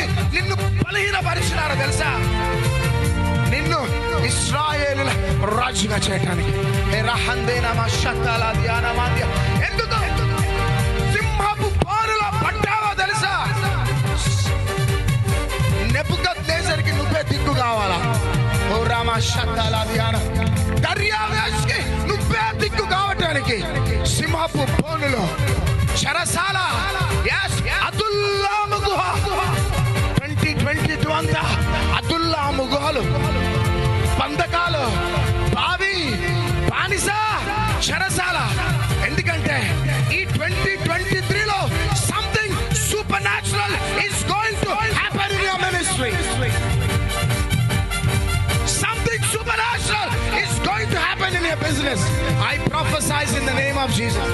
నుంచి నిన్ను బలహీనపరిచినారో తెలుసా? నిన్ను ఇశ్రాయేలుల రాజుగా చేయటానికి. ఎందుకు సింహపు బారులో పడ్డావో తెలుసా? నెబుకద్నెజరుకి నువ్వే దిక్కు కావాలా? ఓ రామా షత్తాల ధ్యాన దర్యావేష్కి నువ్వే దిక్కు కావటానికి. సింహపు బోనులో చెరసాల, అదుల్లాము గుహ 2022 అంతా అదుల్లాము గుహలు, బంధకాలు, బావి, బానిస, చెరసాల. ఎందుకంటే ఈ 2023లో something supernatural is going to happen in your ministry. Something supernatural is going to happen in your business. I prophesy in the name of Jesus.